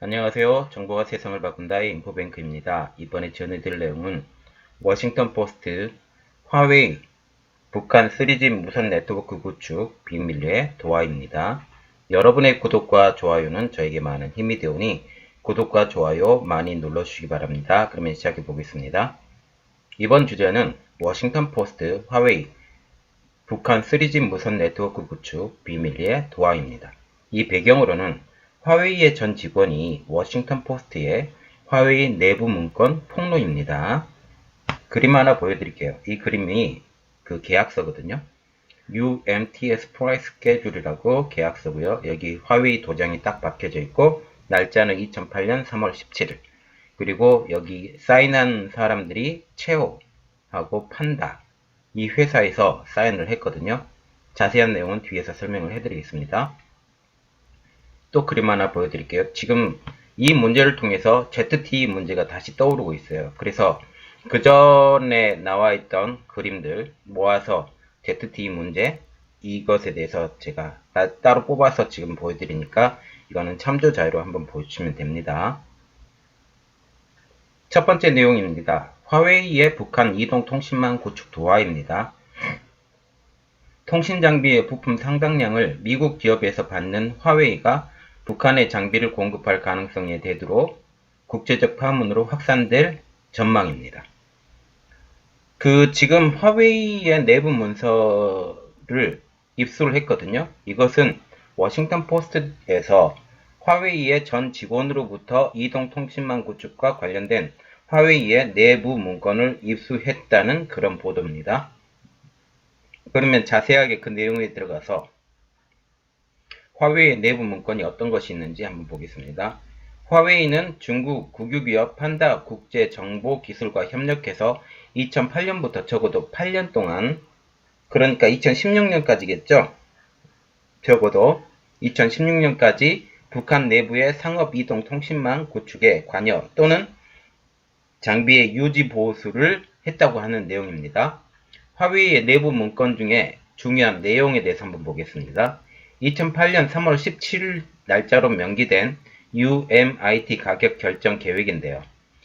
안녕하세요. 정보가 세상을 바꾼다의 인포뱅크입니다. 이번에 전해드릴 내용은 워싱턴 포스트, 화웨이, 북한 3G 무선 네트워크 구축 비밀리에 도하입니다. 여러분의 구독과 좋아요는 저에게 많은 힘이 되오니 구독과 좋아요 많이 눌러주시기 바랍니다. 그러면 시작해 보겠습니다. 이번 주제는 워싱턴 포스트, 화웨이, 북한 3G 무선 네트워크 구축 비밀리에 도하입니다. 이 배경으로는 화웨이의 전 직원이 워싱턴 포스트의 화웨이 내부 문건 폭로입니다. 그림 하나 보여드릴게요. 이 그림이 그 계약서거든요. UMTS 프라이스 스케줄이라고 계약서고요. 여기 화웨이 도장이 딱 박혀져 있고 날짜는 2008년 3월 17일. 그리고 여기 사인한 사람들이 체오하고 판다 이 회사에서 사인을 했거든요. 자세한 내용은 뒤에서 설명을 해드리겠습니다. 또 그림 하나 보여드릴게요. 지금 이 문제를 통해서 ZTE 문제가 다시 떠오르고 있어요. 그래서 그 전에 나와 있던 그림들 모아서 ZTE 문제 이것에 대해서 제가 따로 뽑아서 지금 보여드리니까 이거는 참조 자료로 한번 보시면 됩니다. 첫 번째 내용입니다. 화웨이의 북한 이동통신망 구축 도하입니다. 통신장비의 부품 상당량을 미국 기업에서 받는 화웨이가 북한에 장비를 공급할 가능성에 대두로 국제적 파문으로 확산될 전망입니다. 지금 화웨이의 내부 문서를 입수를 했거든요. 이것은 워싱턴 포스트에서 화웨이의 전 직원으로부터 이동통신망 구축과 관련된 화웨이의 내부 문건을 입수했다는 그런 보도입니다. 그러면 자세하게 그 내용에 들어가서 화웨이의 내부 문건이 어떤 것이 있는지 한번 보겠습니다. 화웨이는 중국 국유기업 판다 국제정보기술과 협력해서 2008년부터 적어도 8년 동안, 그러니까 2016년까지겠죠? 적어도 2016년까지 북한 내부의 상업이동통신망 구축에 관여 또는 장비의 유지 보수를 했다고 하는 내용입니다. 화웨이의 내부 문건 중에 중요한 내용에 대해서 한번 보겠습니다. 2008년 3월 17일 날짜로 명기된 UMIT 가격 결정 계획인데요.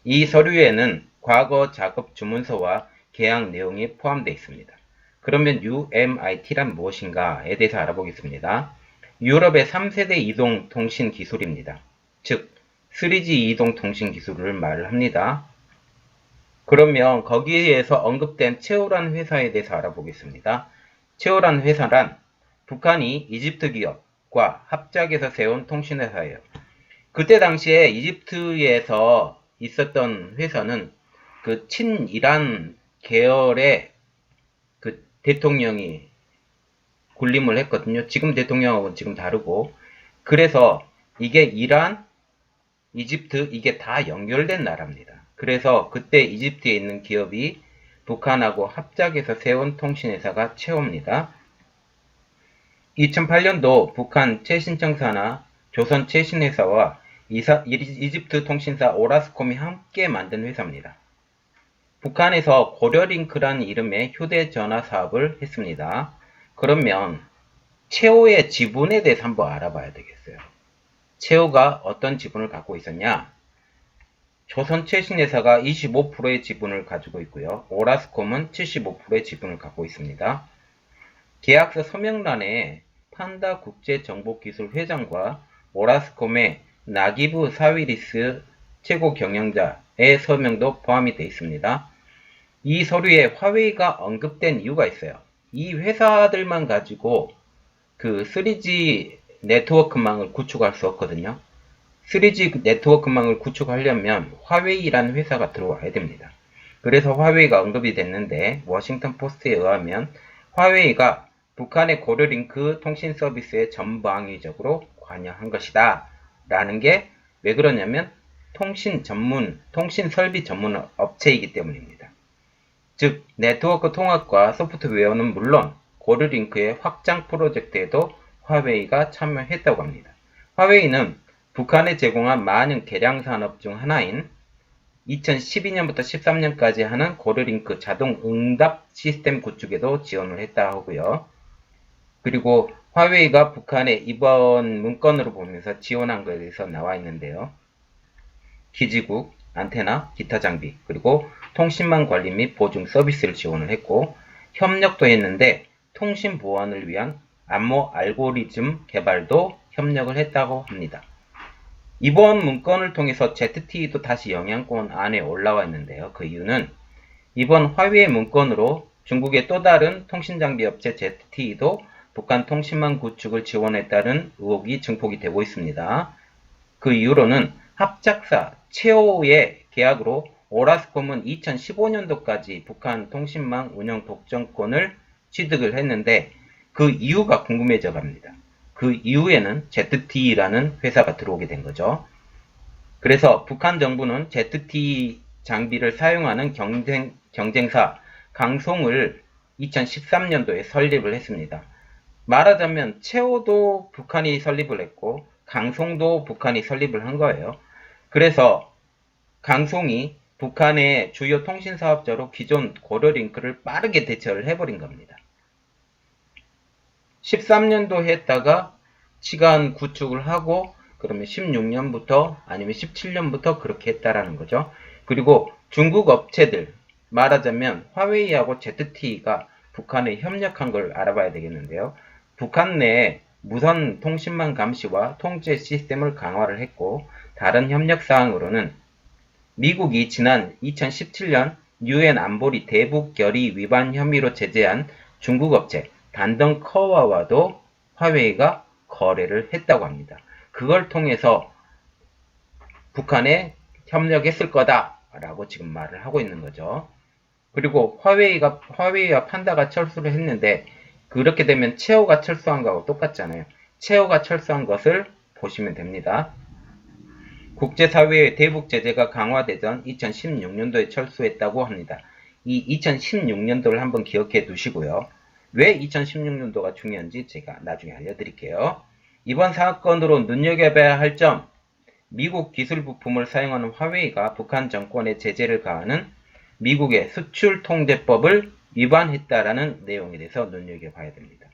이 서류에는 과거 작업 주문서와 계약 내용이 포함되어 있습니다. 그러면 UMIT란 무엇인가에 대해서 알아보겠습니다. 유럽의 3세대 이동 통신 기술입니다. 즉 3G 이동 통신 기술을 말을 합니다. 그러면 거기에서 언급된 체오란 회사에 대해서 알아보겠습니다. 체오란 회사란 북한이 이집트 기업과 합작해서 세운 통신회사예요. 그때 당시에 이집트에서 있었던 회사는 그 친이란 계열의 그 대통령이 군림을 했거든요. 지금 대통령하고는 지금 다르고. 그래서 이게 이란, 이집트 이게 다 연결된 나라입니다. 그래서 그때 이집트에 있는 기업이 북한하고 합작해서 세운 통신회사가 체오입니다. 2008년도 북한 최신청사나 조선 최신회사와 이집트 통신사 오라스콤이 함께 만든 회사입니다. 북한에서 고려링크라는 이름의 휴대전화 사업을 했습니다. 그러면 체오의 지분에 대해서 한번 알아봐야 되겠어요. 체오가 어떤 지분을 갖고 있었냐? 조선 최신회사가 25%의 지분을 가지고 있고요. 오라스콤은 75%의 지분을 갖고 있습니다. 계약서 서명란에 판다 국제정보기술 회장과 오라스콤의 나기브 사위리스 최고 경영자의 서명도 포함이 되어 있습니다. 이 서류에 화웨이가 언급된 이유가 있어요. 이 회사들만 가지고 그 3G 네트워크망을 구축할 수 없거든요. 3G 네트워크망을 구축하려면 화웨이라는 회사가 들어와야 됩니다. 그래서 화웨이가 언급이 됐는데 워싱턴 포스트에 의하면 화웨이가 북한의 고려링크 통신 서비스에 전방위적으로 관여한 것이다 라는 게 왜 그러냐면 통신 설비 전문 업체이기 때문입니다. 즉 네트워크 통합과 소프트웨어는 물론 고려링크의 확장 프로젝트에도 화웨이가 참여했다고 합니다. 화웨이는 북한에 제공한 많은 개량 산업 중 하나인 2012년부터 13년까지 하는 고려링크 자동 응답 시스템 구축에도 지원을 했다 하고요. 그리고 화웨이가 북한에 이번 문건으로 보면서 지원한 것에 대해서 나와 있는데요. 기지국, 안테나, 기타 장비, 그리고 통신망 관리 및 보증 서비스를 지원을 했고, 협력도 했는데 통신 보안을 위한 암호 알고리즘 개발도 협력을 했다고 합니다. 이번 문건을 통해서 ZTE도 다시 영향권 안에 올라와 있는데요. 그 이유는 이번 화웨이 문건으로 중국의 또 다른 통신장비 업체 ZTE도 북한 통신망 구축을 지원했다는 의혹이 증폭이 되고 있습니다. 그 이후로는 합작사 최호의 계약으로 오라스콤은 2015년도까지 북한 통신망 운영 독점권을 취득을 했는데 그 이유가 궁금해져 갑니다. 그 이후에는 ZTE라는 회사가 들어오게 된 거죠. 그래서 북한 정부는 ZTE 장비를 사용하는 경쟁사 강송을 2013년도에 설립을 했습니다. 말하자면 최호도 북한이 설립을 했고 강송도 북한이 설립을 한 거예요. 그래서 강송이 북한의 주요 통신사업자로 기존 고려링크를 빠르게 대처를 해버린 겁니다. 13년도 했다가 시간 구축을 하고 그러면 16년부터 아니면 17년부터 그렇게 했다라는 거죠. 그리고 중국 업체들 말하자면 화웨이하고 ZTE가 북한에 협력한 걸 알아봐야 되겠는데요. 북한 내 무선 통신망 감시와 통제 시스템을 강화를 했고 다른 협력 사항으로는 미국이 지난 2017년 유엔 안보리 대북 결의 위반 혐의로 제재한 중국 업체 단덩커와와도 화웨이가 거래를 했다고 합니다. 그걸 통해서 북한에 협력했을 거다라고 지금 말을 하고 있는 거죠. 그리고 화웨이와 판다가 철수를 했는데 그렇게 되면 최호가 철수한 거하고 똑같잖아요. 최호가 철수한 것을 보시면 됩니다. 국제사회의 대북 제재가 강화되던 2016년도에 철수했다고 합니다. 이 2016년도를 한번 기억해 두시고요. 왜 2016년도가 중요한지 제가 나중에 알려드릴게요. 이번 사건으로 눈여겨봐야 할 점, 미국 기술 부품을 사용하는 화웨이가 북한 정권에 제재를 가하는 미국의 수출 통제법을 위반했다라는 내용에 대해서 눈여겨봐야 됩니다.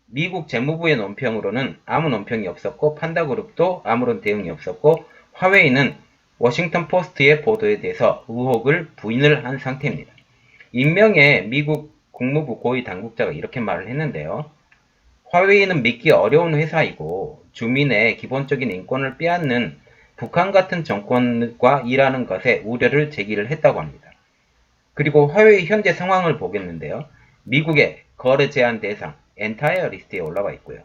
미국 재무부의 논평으로는 아무 논평이 없었고 판다그룹도 아무런 대응이 없었고 화웨이는 워싱턴 포스트의 보도에 대해서 의혹을 부인을 한 상태입니다. 익명의 미국 국무부 고위 당국자가 이렇게 말을 했는데요. 화웨이는 믿기 어려운 회사이고 주민의 기본적인 인권을 빼앗는 북한 같은 정권과 일하는 것에 우려를 제기를 했다고 합니다. 그리고 화웨이 현재 상황을 보겠는데요. 미국의 거래 제한 대상 엔타이어 리스트에 올라와 있고요.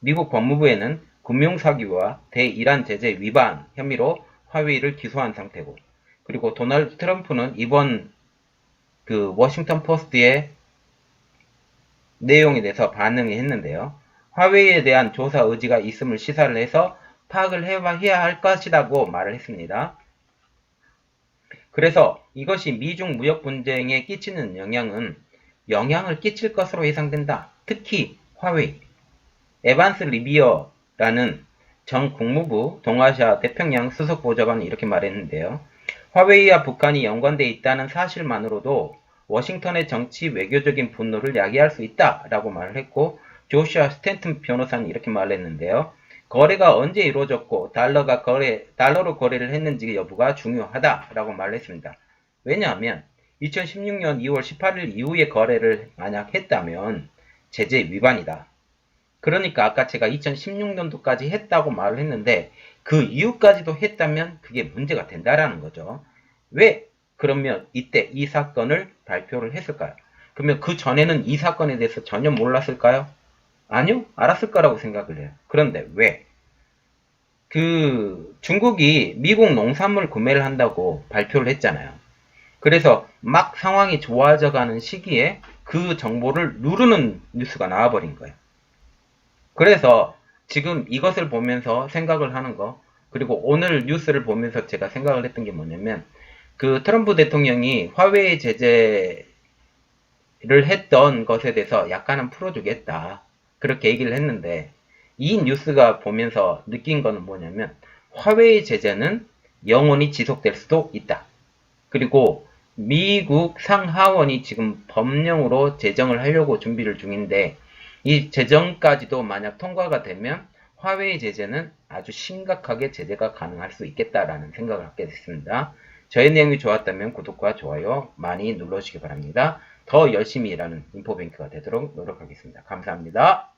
미국 법무부에는 금융사기와 대이란 제재 위반 혐의로 화웨이를 기소한 상태고 그리고 도널드 트럼프는 이번 워싱턴 포스트의 내용에 대해서 반응을 했는데요. 화웨이에 대한 조사 의지가 있음을 시사를 해서 파악을 해야 할 것이라고 말을 했습니다. 그래서 이것이 미중 무역 분쟁에 끼치는 영향을 끼칠 것으로 예상된다. 특히 화웨이. 에반스 리비어라는 전 국무부 동아시아 태평양 수석 보좌관이 이렇게 말했는데요. 화웨이와 북한이 연관되어 있다는 사실만으로도 워싱턴의 정치 외교적인 분노를 야기할 수 있다라고 말을 했고 조슈아 스탠튼 변호사는 이렇게 말했는데요. 거래가 언제 이루어졌고 달러로 거래를 했는지 여부가 중요하다라고 말을 했습니다. 왜냐하면 2016년 2월 18일 이후에 거래를 만약 했다면 제재 위반이다. 그러니까 아까 제가 2016년도까지 했다고 말을 했는데 그 이후까지도 했다면 그게 문제가 된다라는 거죠. 왜 그러면 이때 이 사건을 발표를 했을까요? 그러면 그 전에는 이 사건에 대해서 전혀 몰랐을까요? 아니요, 알았을 거라고 생각을 해요. 그런데 왜? 중국이 미국 농산물 구매를 한다고 발표를 했잖아요. 그래서 막 상황이 좋아져 가는 시기에 그 정보를 누르는 뉴스가 나와버린 거예요. 그래서 지금 이것을 보면서 생각을 하는 거, 그리고 오늘 뉴스를 보면서 제가 생각을 했던 게 뭐냐면, 트럼프 대통령이 화웨이 제재를 했던 것에 대해서 약간은 풀어주겠다. 그렇게 얘기를 했는데, 이 뉴스가 보면서 느낀 거는 뭐냐면, 화웨이 제재는 영원히 지속될 수도 있다. 그리고 미국 상하원이 지금 법령으로 제정을 하려고 준비를 중인데, 이 제정까지도 만약 통과가 되면 화웨이 제재는 아주 심각하게 제재가 가능할 수 있겠다라는 생각을 갖게 됐습니다. 저의 내용이 좋았다면 구독과 좋아요 많이 눌러주시기 바랍니다. 더 열심히 일하는 인포뱅크가 되도록 노력하겠습니다. 감사합니다.